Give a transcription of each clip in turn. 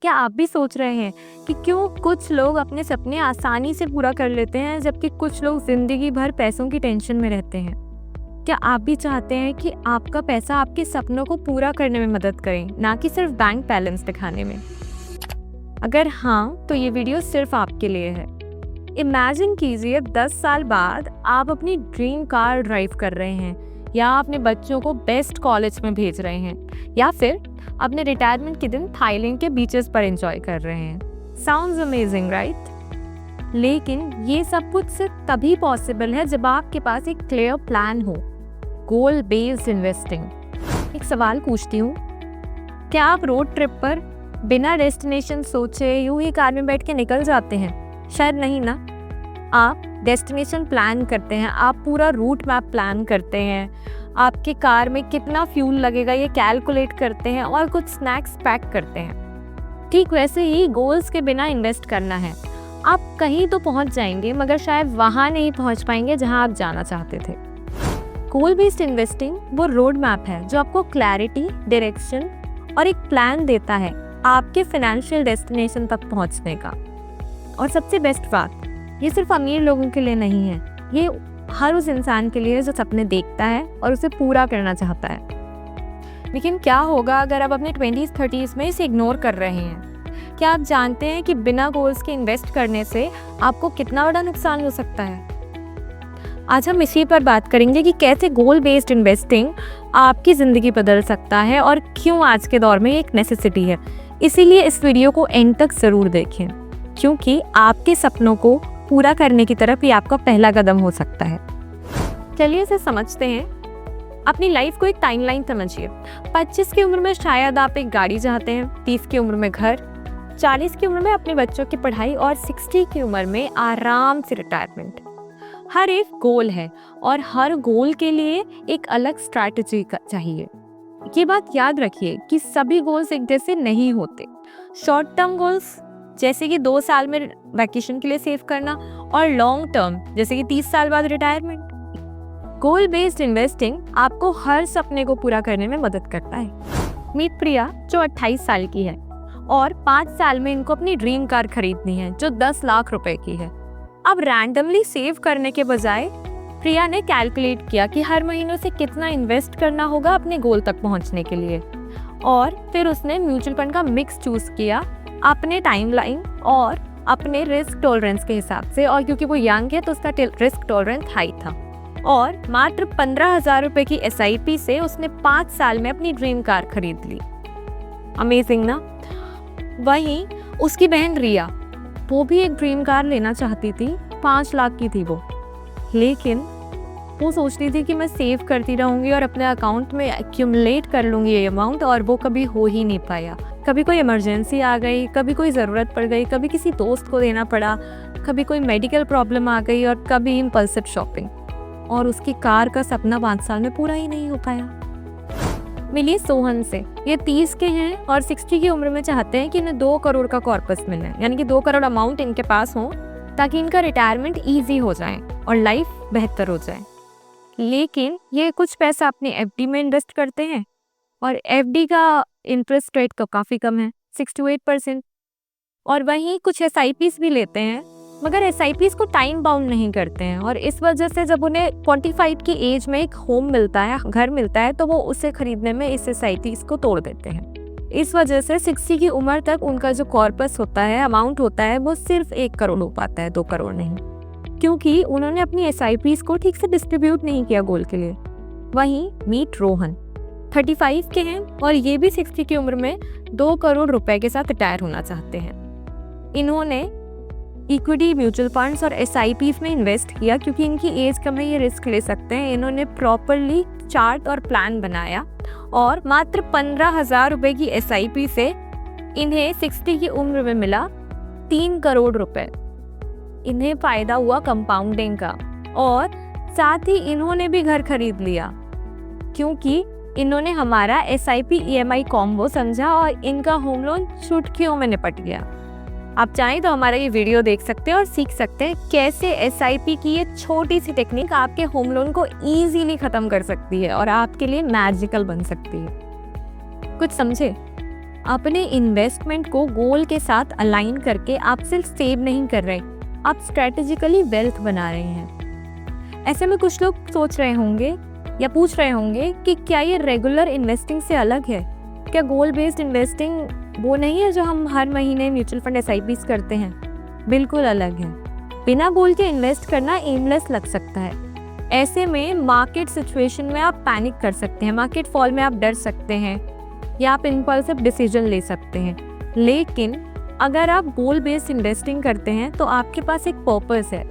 क्या आप भी सोच रहे हैं कि क्यों कुछ लोग अपने सपने आसानी से पूरा कर लेते हैं जबकि कुछ लोग जिंदगी भर पैसों की टेंशन में रहते हैं? क्या आप भी चाहते हैं कि आपका पैसा आपके सपनों को पूरा करने में मदद करे, ना कि सिर्फ बैंक बैलेंस दिखाने में? अगर हाँ, तो ये वीडियो सिर्फ आपके लिए है। इमेजिन कीजिए 10 साल बाद आप अपनी ड्रीम कार ड्राइव कर रहे हैं, या अपने बच्चों को बेस्ट कॉलेज में भेज रहे हैं, या फिर अपने रिटायरमेंट के दिन थाईलैंड के बीचेस पर एंजॉय कर रहे हैं। Sounds amazing, right? लेकिन ये सब कुछ सिर्फ तभी पॉसिबल है जब आपके पास एक क्लियर प्लान हो, गोल बेस्ड इन्वेस्टिंग। एक सवाल पूछती हूँ, क्या आप रोड ट्रिप पर बिना डेस्टिनेशन सोचे यूं ही कार में बैठ के निकल जाते हैं? शायद नहीं ना। आप डेस्टिनेशन प्लान करते हैं, आप पूरा रूट मैप प्लान करते हैं, आपके कार में कितना फ्यूल लगेगा ये कैलकुलेट करते हैं और कुछ स्नैक्स पैक करते हैं। ठीक वैसे ही गोल्स के बिना इन्वेस्ट करना है। आप कहीं तो पहुंच जाएंगे, मगर शायद वहां नहीं पहुंच पाएंगे जहां आप जाना चाहते थे। गोल बेस्ड इन्वेस्टिंग वो रोड मैप है जो आपको क्लैरिटी, डायरेक्शन और एक प्लान देता है आपके फाइनेंशियल डेस्टिनेशन तक पहुंचने का। और सबसे बेस्ट बात, ये सिर्फ अमीर लोगों के लिए नहीं है, ये हर उस इंसान के लिए जो सपने देखता है और उसे पूरा करना चाहता है। लेकिन क्या होगा अगर आप अपने 20s 30s में इसे इग्नोर कर रहे हैं? क्या आप जानते हैं कि बिना गोल्स के इन्वेस्ट करने से आपको कितना बड़ा नुकसान हो सकता है? आज हम इसी पर बात करेंगे कि कैसे गोल बेस्ड इन्वेस्टिंग आपकी ज़िंदगी बदल सकता है और क्यों आज के दौर में एक नेसेसिटी है। इसीलिए इस वीडियो को एंड तक ज़रूर देखें, क्योंकि आपके सपनों को पूरा करने की तरफ ये आपका पहला कदम हो सकता है। चलिए इसे समझते हैं। अपनी लाइफ को एक टाइमलाइन समझिए। 25 की उम्र में शायद आप एक गाड़ी चाहते हैं, 30 की उम्र में घर, 40 की उम्र में अपने बच्चों की पढ़ाई और 60 की उम्र में आराम से रिटायरमेंट। हर एक गोल है और हर गोल के लिए एक अलग स्ट्रैटेजी चाहिए। ये बात याद रखिए कि सभी गोल्स एक जैसे नहीं होते। शॉर्ट टर्म गोल्स जैसे कि 2 साल में वैकेशन के लिए सेव करना, और लॉन्ग टर्म जैसे कि 30 साल बाद रिटायरमेंट। गोल बेस्ड इन्वेस्टिंग आपको हर सपने को पूरा करने में मदद करता है। मीट प्रिया जो 28 साल की है और 5 साल में इनको अपनी ड्रीम कार खरीदनी है जो 10 लाख रुपए की है। अब रैंडमली सेव करने के बजाय प्रिया ने कैलकुलेट किया कि हर महीनों से कितना इन्वेस्ट करना होगा अपने गोल तक पहुंचने के लिए, और फिर उसने म्यूचुअल फंड का मिक्स चूज किया अपने टाइमलाइन और अपने रिस्क टॉलरेंस के हिसाब से। और क्योंकि वो यंग है तो उसका रिस्क टॉलरेंस हाई था, और मात्र 15,000 रुपए की SIP से उसने 5 साल में अपनी ड्रीम कार खरीद ली। अमेजिंग ना। वहीं उसकी बहन रिया, वो भी एक ड्रीम कार लेना चाहती थी, 5 लाख की थी वो, लेकिन वो सोचती थी कि मैं सेव करती रहूँगी और अपने अकाउंट में एक्यूमुलेट कर लूँगी ये अमाउंट, और वो कभी हो ही नहीं पाया। कभी कोई इमरजेंसी आ गई, कभी कोई ज़रूरत पड़ गई, कभी किसी दोस्त को देना पड़ा, कभी कोई मेडिकल प्रॉब्लम आ गई, और कभी इम्पल्सिव शॉपिंग, और उसकी कार का सपना 5 साल में पूरा ही नहीं हो पाया। मिलिए सोहन से। ये 30 के हैं और 60 की उम्र में चाहते हैं कि इन्हें 2 करोड़ का कॉर्पस मिले, यानी कि 2 करोड़ अमाउंट इनके पास हो ताकि इनका रिटायरमेंट ईजी हो जाए और लाइफ बेहतर हो जाए। लेकिन ये कुछ पैसा अपने FD में इन्वेस्ट करते हैं, और FD का इंटरेस्ट रेट तो काफ़ी कम है, 6 to 8%। और वहीं कुछ SIPs भी लेते हैं, मगर SIPs को टाइम बाउंड नहीं करते हैं, और इस वजह से जब उन्हें 45 की एज में एक होम मिलता है, घर मिलता है, तो वो उसे खरीदने में इस SIPs को तोड़ देते हैं। इस वजह से 60 की उम्र तक उनका जो कॉर्पस होता है, अमाउंट होता है, वो सिर्फ 1 करोड़ हो पाता है, 2 करोड़ नहीं, क्योंकि उन्होंने अपनी SIPs को ठीक से डिस्ट्रीब्यूट नहीं किया गोल के लिए। वहीं मीट रोहन 35 के हैं और ये भी 60 की उम्र में 2 करोड़ रुपए के साथ रिटायर होना चाहते हैं। इन्होंने इक्विटी, म्यूचुअल फंड्स और SIPs में इन्वेस्ट किया, क्योंकि इनकी एज कम है, ये रिस्क ले सकते हैं। इन्होंने प्रॉपरली चार्ट और प्लान बनाया, और मात्र 15,000 रुपए की SIP से इन्हें 60 की उम्र में मिला 3 करोड़ रुपए। इन्हें फायदा हुआ कंपाउंडिंग का, और साथ ही इन्होंने भी घर खरीद लिया, क्योंकि इन्होंने हमारा SIP EMI कॉम्बो समझा और इनका होम लोन चुटकियों में निपट गया। आप चाहें तो हमारा ये वीडियो देख सकते हैं और सीख सकते हैं कैसे SIP की ये छोटी सी टेक्निक आपके होम लोन को ईजीली ख़त्म कर सकती है और आपके लिए मैजिकल बन सकती है। कुछ समझे? अपने इन्वेस्टमेंट को गोल के साथ अलाइन करके आप सिर्फ सेव नहीं कर रहे, आप स्ट्रेटेजिकली वेल्थ बना रहे हैं। ऐसे में कुछ लोग सोच रहे होंगे या पूछ रहे होंगे कि क्या ये रेगुलर इन्वेस्टिंग से अलग है? क्या गोल बेस्ड इन्वेस्टिंग वो नहीं है जो हम हर महीने म्यूचुअल फंड SIPs करते हैं? बिल्कुल अलग है। बिना गोल के इन्वेस्ट करना एमलेस लग सकता है। ऐसे में मार्केट सिचुएशन में आप पैनिक कर सकते हैं, मार्केट फॉल में आप डर सकते हैं या आप इम्पल्सिव डिसीजन ले सकते हैं। लेकिन अगर आप गोल बेस्ड इन्वेस्टिंग करते हैं तो आपके पास एक पर्पस है,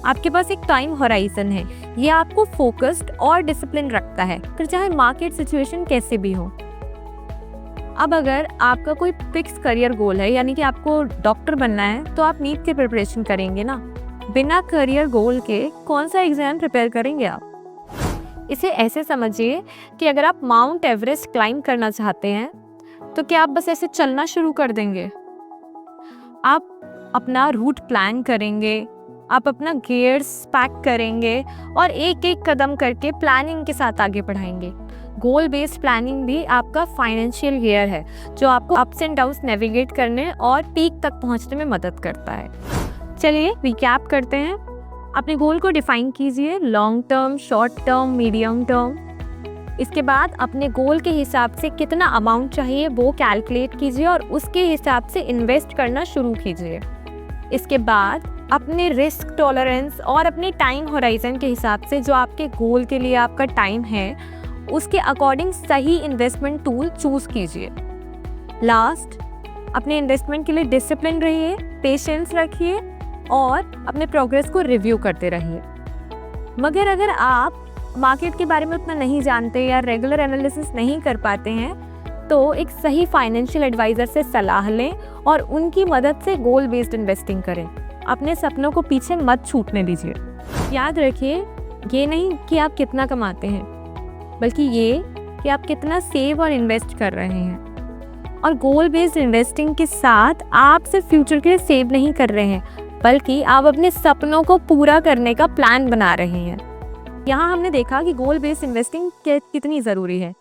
आपके पास एक टाइम होराइजन है। ये आपको फोकस्ड और डिसिप्लिन रखता है, फिर चाहे मार्केट सिचुएशन कैसे भी हो। अब अगर आपका कोई फिक्स करियर गोल है, यानी कि आपको डॉक्टर बनना है, तो आप नीट की प्रिपरेशन करेंगे ना। बिना करियर गोल के कौन सा एग्जाम प्रिपेयर करेंगे आप? इसे ऐसे समझिए कि अगर आप माउंट एवरेस्ट क्लाइंब करना चाहते हैं तो क्या आप बस ऐसे चलना शुरू कर देंगे? आप अपना रूट प्लान करेंगे, आप अपना गियर्स पैक करेंगे और एक एक कदम करके प्लानिंग के साथ आगे बढ़ाएंगे। गोल बेस्ड प्लानिंग भी आपका फाइनेंशियल गियर है जो आपको अप्स एंड डाउन्स नेविगेट करने और पीक तक पहुंचने में मदद करता है। चलिए रिकैप करते हैं। अपने गोल को डिफाइन कीजिए, long term, short term, medium term. इसके बाद अपने गोल के हिसाब से कितना अमाउंट चाहिए वो कैलकुलेट कीजिए और उसके हिसाब से इन्वेस्ट करना शुरू कीजिए। इसके बाद अपने रिस्क टॉलरेंस और अपने टाइम होराइजन के हिसाब से जो आपके गोल के लिए आपका टाइम है उसके अकॉर्डिंग सही इन्वेस्टमेंट टूल चूज कीजिए। लास्ट, अपने इन्वेस्टमेंट के लिए डिसिप्लिन रहिए, पेशेंस रखिए और अपने प्रोग्रेस को रिव्यू करते रहिए। मगर अगर आप मार्केट के बारे में उतना नहीं जानते या रेगुलर एनालिसिस नहीं कर पाते हैं तो एक सही फाइनेंशियल एडवाइज़र से सलाह लें और उनकी मदद से गोल बेस्ड इन्वेस्टिंग करें। अपने सपनों को पीछे मत छूटने दीजिए। याद रखिए, ये नहीं कि आप कितना कमाते हैं, बल्कि ये कि आप कितना सेव और इन्वेस्ट कर रहे हैं। और गोल बेस्ड इन्वेस्टिंग के साथ आप सिर्फ फ्यूचर के लिए सेव नहीं कर रहे हैं, बल्कि आप अपने सपनों को पूरा करने का प्लान बना रहे हैं। यहाँ हमने देखा कि गोल बेस्ड इन्वेस्टिंग कितनी ज़रूरी है।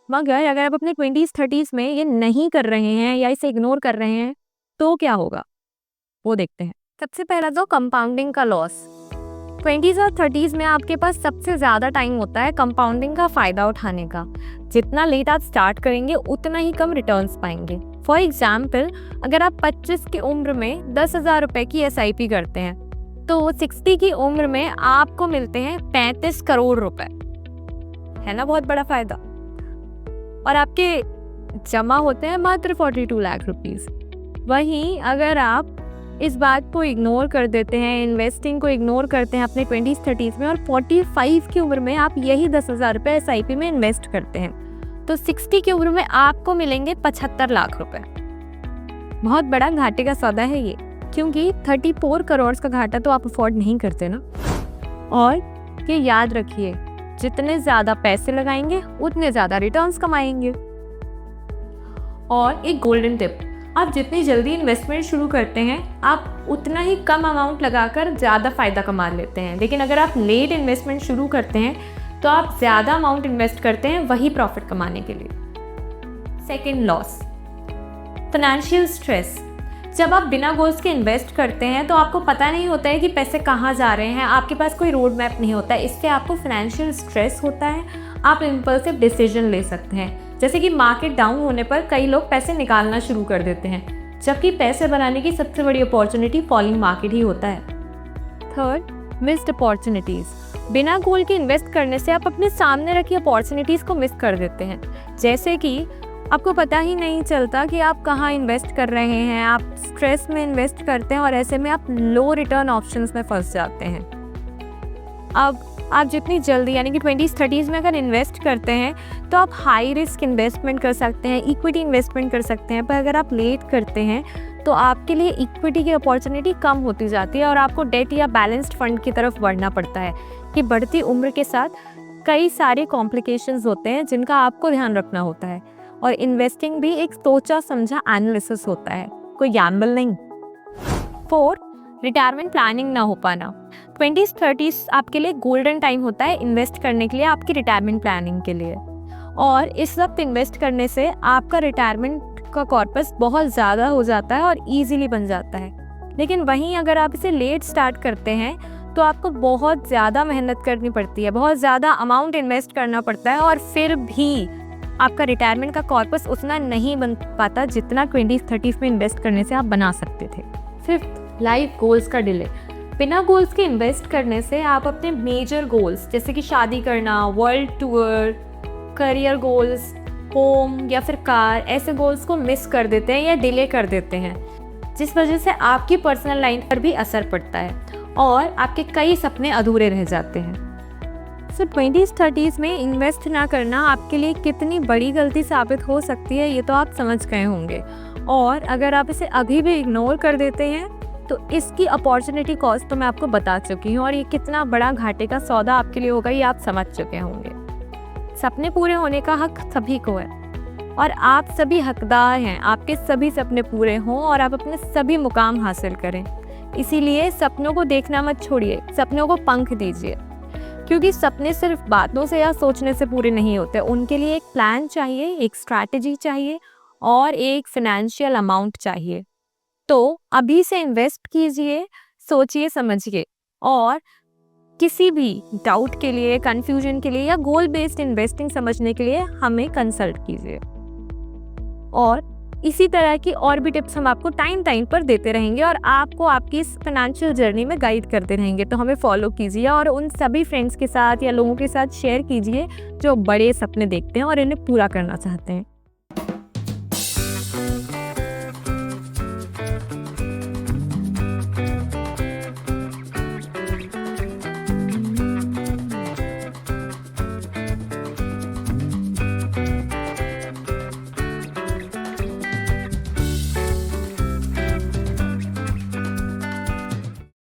मगर अगर आप अपने 20s-30s में ये नहीं कर रहे हैं या इसे इग्नोर कर रहे हैं तो क्या होगा, वो देखते हैं। सबसे पहला तो कंपाउंडिंग का लॉस। 20s और 30s में आपके पास सबसे ज़्यादा टाइम होता है कंपाउंडिंग का फ़ायदा उठाने का। जितना लेट आप स्टार्ट करेंगे उतना ही कम रिटर्न्स पाएंगे। फॉर एग्जाम्पल, अगर आप 25 की उम्र में 10,000 रुपये की SIP करते हैं तो 60 की उम्र में आपको मिलते हैं 35 करोड़ रुपए। है ना बहुत बड़ा फ़ायदा। और आपके जमा होते हैं मात्र 42 लाख रुपीस। वहीं अगर आप इस बात को इग्नोर कर देते हैं, इन्वेस्टिंग को इग्नोर करते हैं अपने 20s-30s में और 45 की उम्र में आप यही 10,000 रुपये SIP में इन्वेस्ट करते हैं तो 60 की उम्र में आपको मिलेंगे 75 लाख रुपए। बहुत बड़ा घाटे का सौदा है ये, क्योंकि 34 करोड़ का घाटा तो आप अफोर्ड नहीं करते ना। और ये याद रखिए, जितने ज़्यादा पैसे लगाएंगे उतने ज़्यादा रिटर्न्स कमाएंगे। और एक गोल्डन टिप, आप जितनी जल्दी इन्वेस्टमेंट शुरू करते हैं आप उतना ही कम अमाउंट लगाकर ज़्यादा फ़ायदा कमा लेते हैं। लेकिन अगर आप लेट इन्वेस्टमेंट शुरू करते हैं तो आप ज़्यादा अमाउंट इन्वेस्ट करते हैं वही प्रॉफिट कमाने के लिए। Second loss, financial stress. जब आप बिना गोल्स के इन्वेस्ट करते हैं तो आपको पता नहीं होता है कि पैसे कहाँ जा रहे हैं, आपके पास कोई रोड मैप नहीं होता है। इससे आपको फाइनेंशियल स्ट्रेस होता है, आप इम्पल्सिव डिसीजन ले सकते हैं। जैसे कि मार्केट डाउन होने पर कई लोग पैसे निकालना शुरू कर देते हैं, जबकि पैसे बनाने की सबसे बड़ी अपॉर्चुनिटी फॉलिंग मार्केट ही होता है। Third, missed opportunities. बिना गोल के इन्वेस्ट करने से आप अपने सामने रखी अपॉर्चुनिटीज़ को मिस कर देते हैं। जैसे कि आपको पता ही नहीं चलता कि आप कहाँ इन्वेस्ट कर रहे हैं, आप स्ट्रेस में इन्वेस्ट करते हैं और ऐसे में आप लो रिटर्न ऑप्शंस में फंस जाते हैं। अब आप जितनी जल्दी यानी कि 20s-30s में अगर इन्वेस्ट करते हैं तो आप हाई रिस्क इन्वेस्टमेंट कर सकते हैं, इक्विटी इन्वेस्टमेंट कर सकते हैं। पर अगर आप लेट करते हैं तो आपके लिए इक्विटी की अपॉर्चुनिटी कम होती जाती है और आपको डेट या बैलेंस्ड फंड की तरफ बढ़ना पड़ता है। कि बढ़ती उम्र के साथ कई सारे कॉम्प्लिकेशंस होते हैं जिनका आपको ध्यान रखना होता है। और इन्वेस्टिंग भी एक सोचा समझा एनालिसिस होता है, कोई गैम्बल नहीं। फोर्थ, रिटायरमेंट प्लानिंग ना हो पाना। 20s-30s आपके लिए गोल्डन टाइम होता है इन्वेस्ट करने के लिए, आपकी रिटायरमेंट प्लानिंग के लिए। और इस वक्त इन्वेस्ट करने से आपका रिटायरमेंट आपका कॉर्पस बहुत ज़्यादा हो जाता है और ईजिली बन जाता है। लेकिन वहीं अगर आप इसे लेट स्टार्ट करते हैं तो आपको बहुत ज़्यादा मेहनत करनी पड़ती है, बहुत ज़्यादा अमाउंट इन्वेस्ट करना पड़ता है और फिर भी आपका रिटायरमेंट का कॉर्पस उतना नहीं बन पाता जितना 20-30 में इन्वेस्ट करने से आप बना सकते थे। फिफ्थ, लाइफ गोल्स का डिले। बिना गोल्स के इन्वेस्ट करने से आप अपने मेजर गोल्स जैसे कि शादी करना, world tour, career goals, home या फिर कार, ऐसे गोल्स को मिस कर देते हैं या डिले कर देते हैं, जिस वजह से आपकी पर्सनल लाइफ पर भी असर पड़ता है और आपके कई सपने अधूरे रह जाते हैं। सो 20s-30s में इन्वेस्ट ना करना आपके लिए कितनी बड़ी गलती साबित हो सकती है ये तो आप समझ गए होंगे, और अगर आप इसे अभी भी इग्नोर कर देते हैं तो इसकी अपॉर्चुनिटी कॉस्ट तो मैं आपको बता चुकी हूँ और ये कितना बड़ा घाटे का सौदा आपके लिए होगा ये आप समझ चुके होंगे। सपने पूरे होने का हक सभी को है और आप सभी हकदार हैं आपके सभी सपने पूरे हों और आप अपने सभी मुकाम हासिल करें। इसीलिए सपनों को देखना मत छोड़िए, सपनों को पंख दीजिए, क्योंकि सपने सिर्फ बातों से या सोचने से पूरे नहीं होते। उनके लिए एक प्लान चाहिए, एक स्ट्रैटेजी चाहिए और एक फाइनेंशियल अमाउंट चाहिए। तो अभी से इन्वेस्ट कीजिए, सोचिए समझिए, और किसी भी डाउट के लिए, कंफ्यूजन के लिए या गोल बेस्ड इन्वेस्टिंग समझने के लिए हमें कंसल्ट कीजिए। और इसी तरह की और भी टिप्स हम आपको टाइम पर देते रहेंगे और आपको आपकी इस फाइनेंशियल जर्नी में गाइड करते रहेंगे। तो हमें फॉलो कीजिए और उन सभी फ्रेंड्स के साथ या लोगों के साथ शेयर कीजिए जो बड़े सपने देखते हैं और इन्हें पूरा करना चाहते हैं।